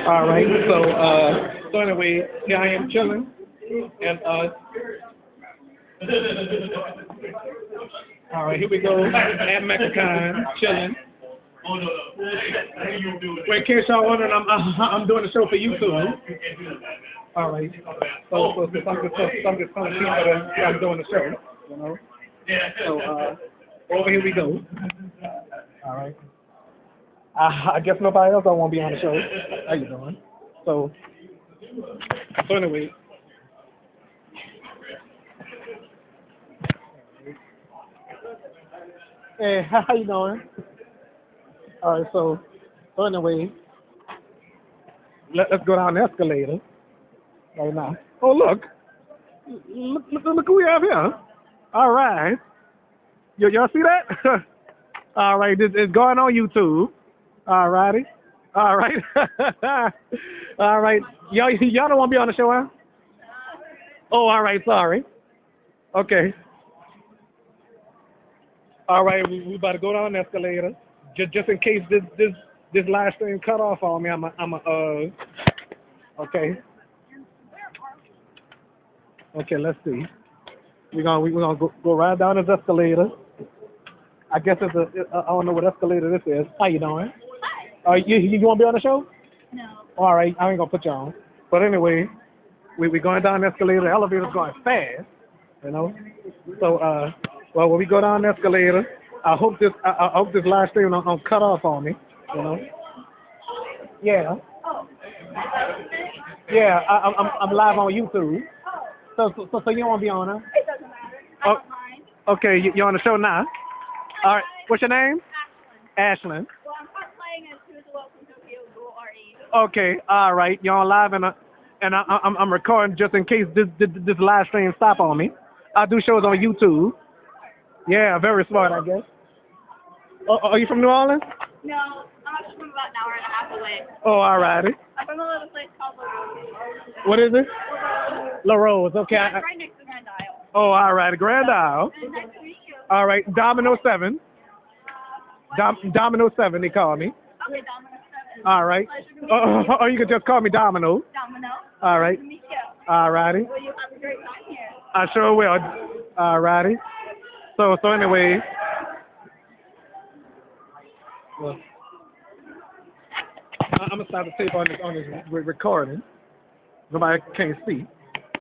All right. So anyway, here I am chilling, and all right, here we go. At McAcon, chilling. Wait, in case y'all wondering, I'm doing a show for YouTube. All right. So some just telling people that I'm doing the show. You know. So over here we go. All right. I guess nobody else don't want to be on the show. How you doing? So anyway. Hey, how you doing? All right, so anyway, let's go down the escalator right now. Oh look who we have here. All right, y'all see that? All right, it's going on YouTube. All righty, all right, all right. Y'all don't want to be on the show, huh? Oh, all right, sorry. Okay. All right, we about to go down the escalator. Just in case this live stream cut off on me, okay. Okay, let's see. We're gonna go right down this escalator. I guess I don't know what escalator this is. How you doing? Hi. You wanna be on the show? No. All right, I ain't gonna put you on. But anyway, we going down the escalator. The elevator's going fast, you know. So well, when we go down the escalator, I hope this live stream don't cut off on me, you know. Yeah. Oh. Yeah, I'm live on YouTube. So you don't want to be on, huh? It doesn't matter. I don't mind. Okay, you're on the show now. All right, what's your name? Ashlyn. Ashlyn. Well, I'm playing as Who's Welcome Tokyo Go RE. Okay, all right, you're on live and I'm recording just in case this live stream stop on me. I do shows on YouTube. Yeah, very smart, I guess. Oh, are you from New Orleans? No, I'm actually from about an hour and a half away. Oh, all righty. I'm from a little place called La Rose. What is it? La Rose. Okay. Yeah, it's right next to Grand Isle. Oh, all right. Grand Isle. And nice to meet you. All right. Domino 7. Domino 7, they call me. Okay, Domino 7. All right. Pleasure to meet you. Or you can just call me Domino. Domino. All right. Nice to meet you. All righty. Well, you have a great time here. I sure will. All righty. So anyway. Well, I'm gonna stop the tape on this recording. Nobody can't see.